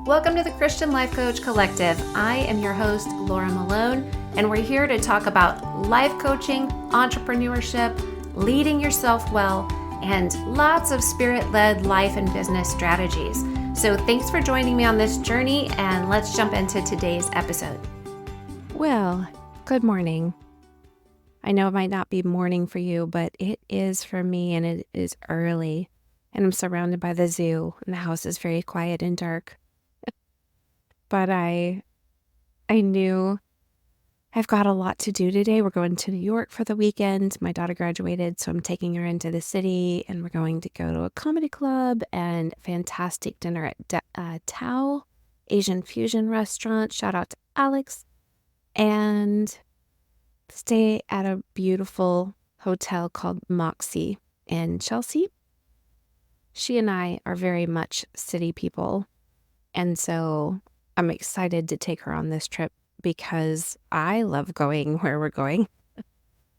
Welcome to the Christian Life Coach Collective. I am your host, Laura Malone, and we're here to talk about life coaching, entrepreneurship, leading yourself well, and lots of spirit-led life and business strategies. So thanks for joining me on this journey, and let's jump into today's episode. Well, good morning. I know it might not be morning for you, but it is for me, and it is early, and I'm surrounded by the zoo, and the house is very quiet and dark. But I knew I've got a lot to do today. We're going to New York for the weekend. My daughter graduated, so I'm taking her into the city, and we're going to go to a comedy club and a fantastic dinner at Tao Asian fusion restaurant. Shout out to Alex. And stay at a beautiful hotel called Moxie in Chelsea. She and I are very much city people, and so I'm excited to take her on this trip because I love going where we're going.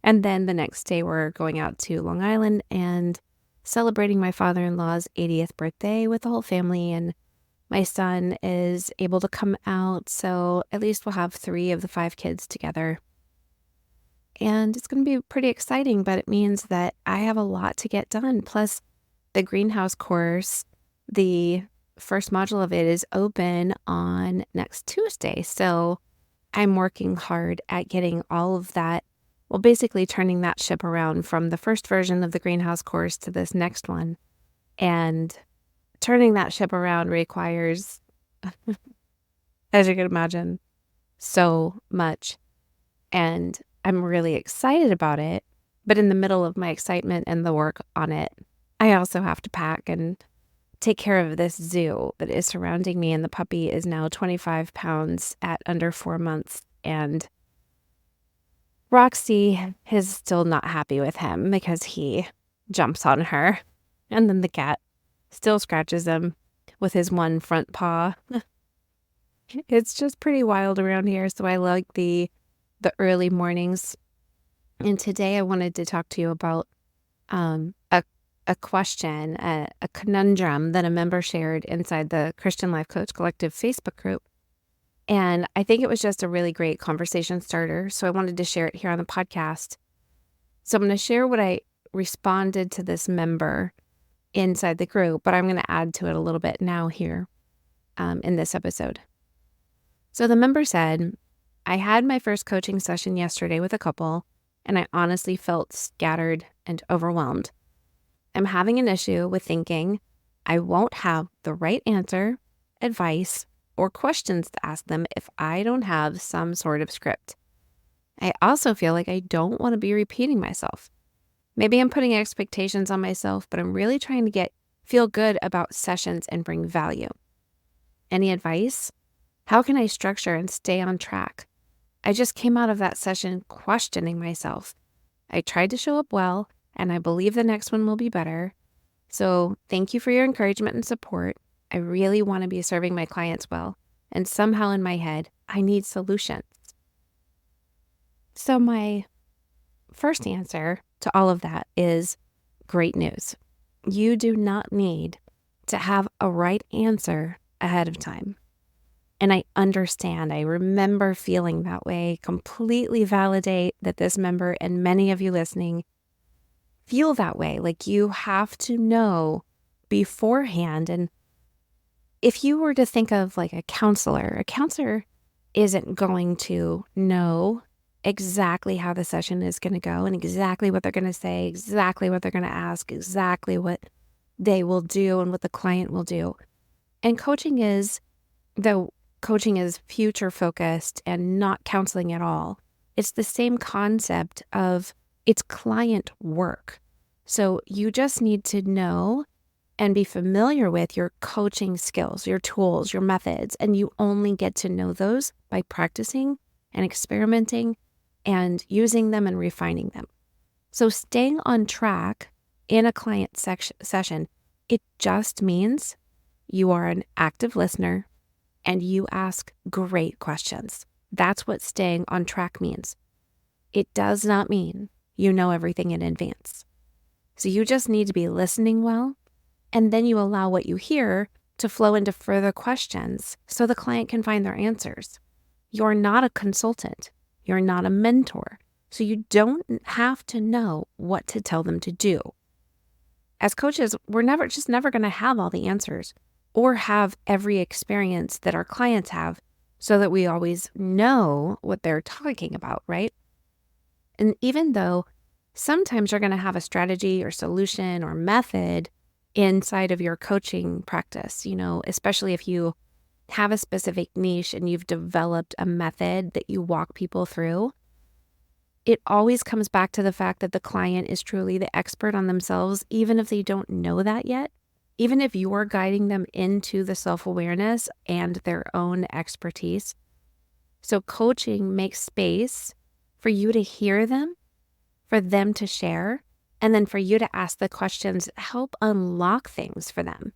And then the next day we're going out to Long Island and celebrating my father-in-law's 80th birthday with the whole family. And my son is able to come out, so at least we'll have 3 of the 5 kids together. And it's going to be pretty exciting, but it means that I have a lot to get done. Plus, the greenhouse course, the first module of it is open on next Tuesday. So I'm working hard at getting all of that, well, basically turning that ship around from the first version of the greenhouse course to this next one. And turning that ship around requires, as you can imagine, so much. And I'm really excited about it. But in the middle of my excitement and the work on it, I also have to pack and take care of this zoo that is surrounding me, and the puppy is now 25 pounds at under 4 months, and Roxy is still not happy with him because he jumps on her, and then the cat still scratches him with his one front paw. It's just pretty wild around here, so I like the early mornings. And today I wanted to talk to you about a question, a conundrum that a member shared inside the Christian Life Coach Collective Facebook group. And I think it was just a really great conversation starter. So I wanted to share it here on the podcast. So I'm going to share what I responded to this member inside the group, but I'm going to add to it a little bit now here in this episode. So the member said, I had my first coaching session yesterday with a couple, and I honestly felt scattered and overwhelmed. I'm having an issue with thinking I won't have the right answer, advice, or questions to ask them if I don't have some sort of script. I also feel like I don't want to be repeating myself. Maybe I'm putting expectations on myself, but I'm really trying to feel good about sessions and bring value. Any advice? How can I structure and stay on track? I just came out of that session questioning myself. I tried to show up well, and I believe the next one will be better. So thank you for your encouragement and support. I really want to be serving my clients well, and somehow in my head, I need solutions. So my first answer to all of that is great news. You do not need to have a right answer ahead of time. And I understand, I remember feeling that way, completely validate that this member and many of you listening feel that way. Like you have to know beforehand. And if you were to think of like a counselor isn't going to know exactly how the session is going to go and exactly what they're going to say, exactly what they're going to ask, exactly what they will do and what the client will do. And coaching is future focused and not counseling at all. It's the same concept of it's client work. So you just need to know and be familiar with your coaching skills, your tools, your methods, and you only get to know those by practicing and experimenting and using them and refining them. So staying on track in a client session, it just means you are an active listener and you ask great questions. That's what staying on track means. It does not mean you know everything in advance. So you just need to be listening well, and then you allow what you hear to flow into further questions so the client can find their answers. You're not a consultant. You're not a mentor. So you don't have to know what to tell them to do. As coaches, we're never going to have all the answers or have every experience that our clients have so that we always know what they're talking about, right? And even though sometimes you're going to have a strategy or solution or method inside of your coaching practice, especially if you have a specific niche and you've developed a method that you walk people through, it always comes back to the fact that the client is truly the expert on themselves, even if they don't know that yet, even if you're guiding them into the self-awareness and their own expertise. So coaching makes space for you to hear them, for them to share, and then for you to ask the questions that help unlock things for them.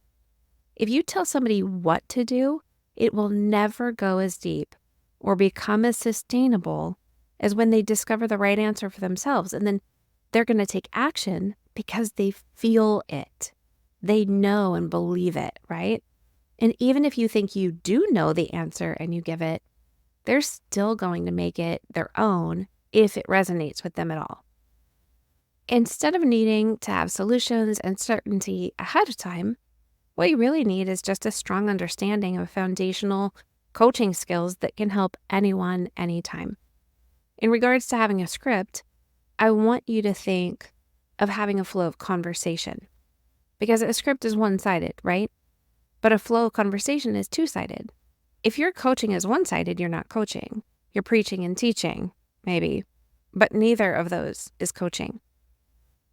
If you tell somebody what to do, it will never go as deep or become as sustainable as when they discover the right answer for themselves. And then they're going to take action because they feel it. They know and believe it, right? And even if you think you do know the answer and you give it, they're still going to make it their own if it resonates with them at all. Instead of needing to have solutions and certainty ahead of time, what you really need is just a strong understanding of foundational coaching skills that can help anyone, anytime. In regards to having a script, I want you to think of having a flow of conversation, because a script is one-sided, right? But a flow of conversation is two-sided. If your coaching is one-sided, you're not coaching. You're preaching and teaching, maybe, but neither of those is coaching.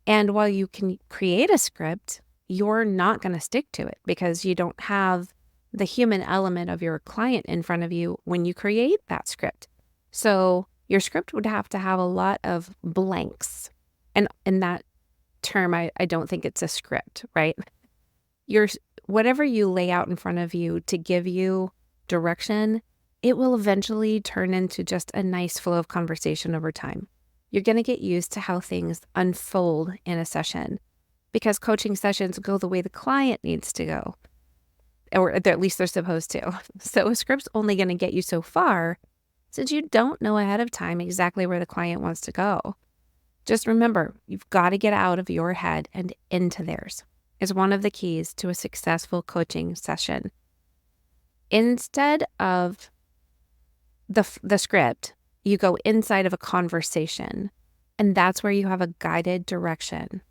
And while you can create a script, you're not going to stick to it because you don't have the human element of your client in front of you when you create that script. So your script would have to have a lot of blanks. And in that term, I don't think it's a script, right? Whatever you lay out in front of you to give you direction, it will eventually turn into just a nice flow of conversation over time. You're going to get used to how things unfold in a session because coaching sessions go the way the client needs to go, or at least they're supposed to. So a script's only going to get you so far since you don't know ahead of time exactly where the client wants to go. Just remember, you've got to get out of your head and into theirs. Is one of the keys to a successful coaching session. Instead of the script, you go inside of a conversation, and that's where you have a guided direction.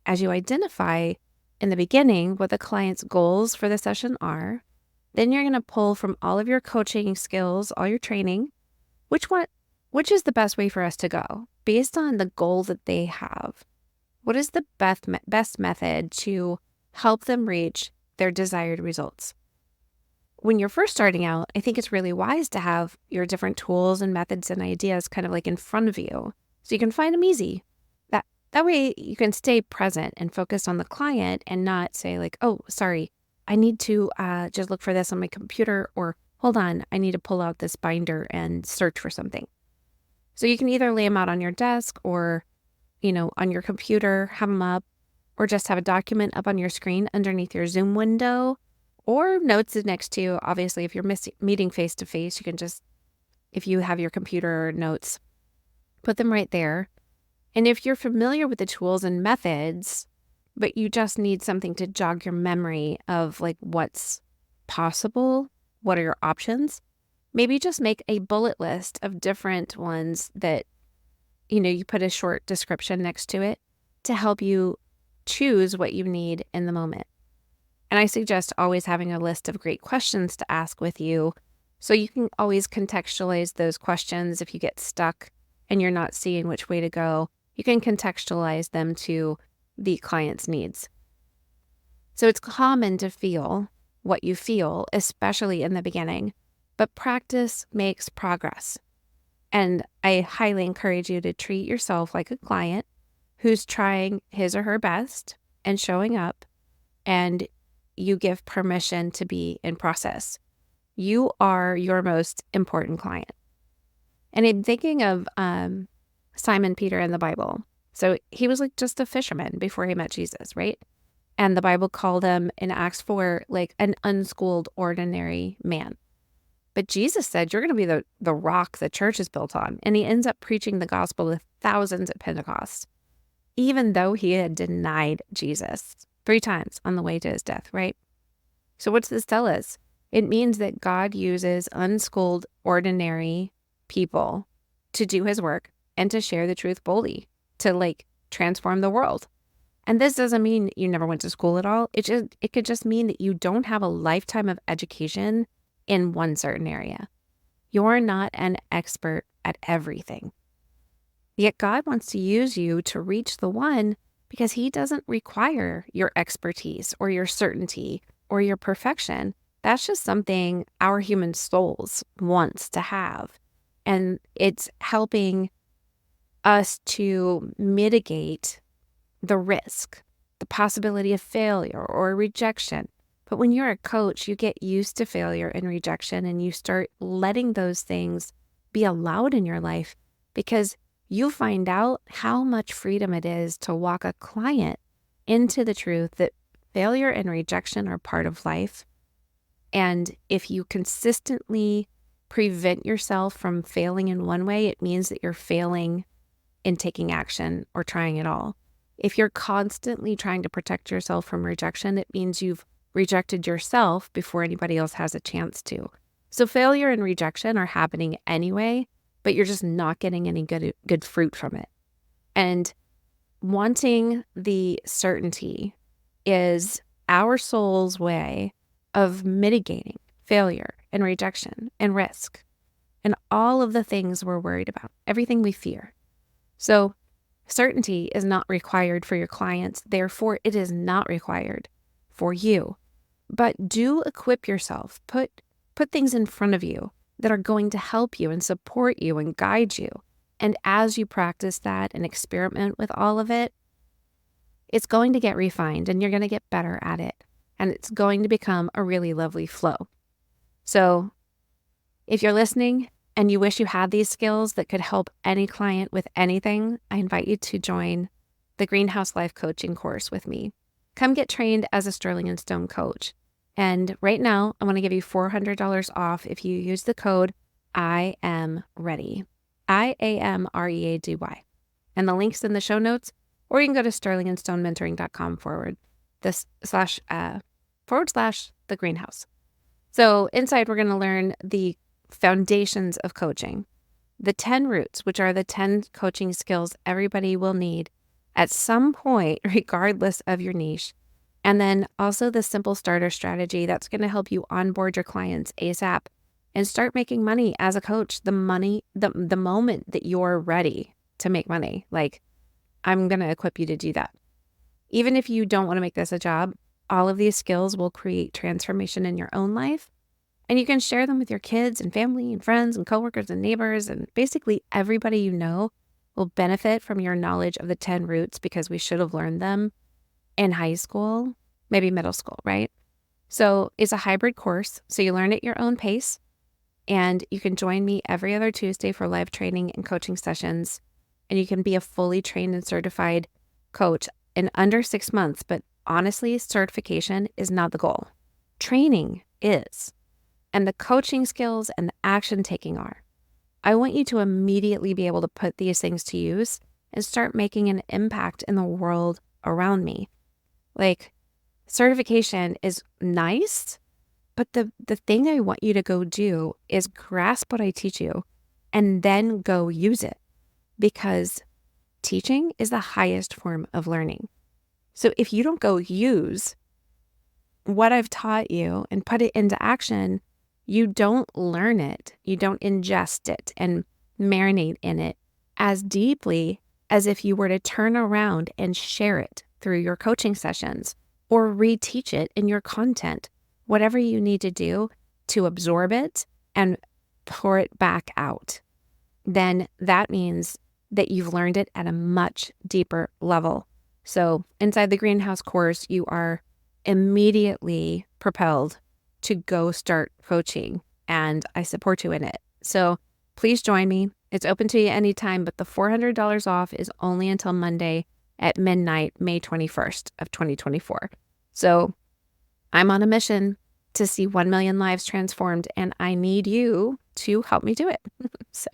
As you identify in the beginning what the client's goals for the session are, then you're going to pull from all of your coaching skills, all your training, which is the best way for us to go based on the goal that they have. What is the best method to help them reach their desired results? When you're first starting out, I think it's really wise to have your different tools and methods and ideas kind of like in front of you so you can find them easy. That way you can stay present and focused on the client and not say like, oh, sorry, I need to just look for this on my computer, or hold on, I need to pull out this binder and search for something. So you can either lay them out on your desk or, on your computer, have them up, or just have a document up on your screen underneath your Zoom window, or notes next to you. Obviously, if you're meeting face-to-face, you can just, if you have your computer notes, put them right there. And if you're familiar with the tools and methods, but you just need something to jog your memory of like what's possible, what are your options, maybe just make a bullet list of different ones that, you put a short description next to it to help you choose what you need in the moment. And I suggest always having a list of great questions to ask with you so you can always contextualize those questions. If you get stuck and you're not seeing which way to go, you can contextualize them to the client's needs. So it's common to feel what you feel, especially in the beginning, but practice makes progress. And I highly encourage you to treat yourself like a client who's trying his or her best and showing up, and you give permission to be in process. You are your most important client. And I'm thinking of Simon Peter in the Bible. So he was like just a fisherman before he met Jesus, right? And the Bible called him in Acts 4 like an unschooled, ordinary man. But Jesus said, you're going to be the rock the church is built on. And he ends up preaching the gospel to thousands at Pentecost, even though he had denied Jesus 3 times on the way to his death, right? So what's this tell us? It means that God uses unschooled, ordinary people to do his work and to share the truth boldly, to transform the world. And this doesn't mean you never went to school at all. It could just mean that you don't have a lifetime of education in one certain area. You're not an expert at everything. Yet God wants to use you to reach the one because he doesn't require your expertise or your certainty or your perfection. That's just something our human souls wants to have. And it's helping us to mitigate the risk, the possibility of failure or rejection. But when you're a coach, you get used to failure and rejection, and you start letting those things be allowed in your life because you find out how much freedom it is to walk a client into the truth that failure and rejection are part of life. And if you consistently prevent yourself from failing in one way, it means that you're failing in taking action or trying at all. If you're constantly trying to protect yourself from rejection, it means you've rejected yourself before anybody else has a chance to. So failure and rejection are happening anyway, but you're just not getting any good fruit from it. And wanting the certainty is our soul's way of mitigating failure and rejection and risk and all of the things we're worried about, everything we fear. So certainty is not required for your clients. Therefore, it is not required for you. But do equip yourself. Put things in front of you that are going to help you and support you and guide you. And as you practice that and experiment with all of it, it's going to get refined and you're going to get better at it. And it's going to become a really lovely flow. So if you're listening and you wish you had these skills that could help any client with anything, I invite you to join the Greenhouse Life Coaching course with me. Come get trained as a Sterling & Stone coach. And right now, I want to give you $400 off if you use the code I am ready. IAMREADY. And the link's in the show notes, or you can go to sterlingandstonementoring.com // the greenhouse. So inside, we're going to learn the foundations of coaching, the 10 roots, which are the 10 coaching skills everybody will need at some point, regardless of your niche. And then also the simple starter strategy that's going to help you onboard your clients ASAP and start making money as a coach the moment that you're ready to make money. I'm going to equip you to do that. Even if you don't want to make this a job, all of these skills will create transformation in your own life. And you can share them with your kids and family and friends and coworkers and neighbors, and basically everybody you know will benefit from your knowledge of the 10 roots because we should have learned them in high school, maybe middle school, right? So it's a hybrid course, so you learn at your own pace, and you can join me every other Tuesday for live training and coaching sessions, and you can be a fully trained and certified coach in under 6 months. But honestly, certification is not the goal. Training is, and the coaching skills and the action taking are. I want you to immediately be able to put these things to use and start making an impact in the world around me. Certification is nice, but the thing I want you to go do is grasp what I teach you and then go use it, because teaching is the highest form of learning. So if you don't go use what I've taught you and put it into action, you don't learn it. You don't ingest it and marinate in it as deeply as if you were to turn around and share it through your coaching sessions or reteach it in your content, whatever you need to do to absorb it and pour it back out. Then that means that you've learned it at a much deeper level. So inside the Greenhouse course, you are immediately propelled to go start coaching, and I support you in it. So please join me. It's open to you anytime, but the $400 off is only until Monday at midnight, May 21st of 2024. So I'm on a mission to see 1 million lives transformed, and I need you to help me do it. So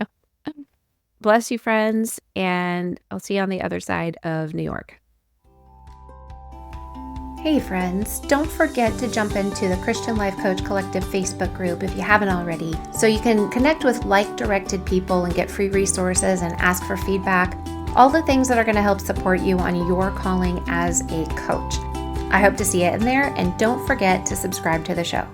bless you, friends, and I'll see you on the other side of New York. Hey friends, don't forget to jump into the Christian Life Coach Collective Facebook group if you haven't already, so you can connect with like-directed people and get free resources and ask for feedback, all the things that are going to help support you on your calling as a coach. I hope to see you in there, and don't forget to subscribe to the show.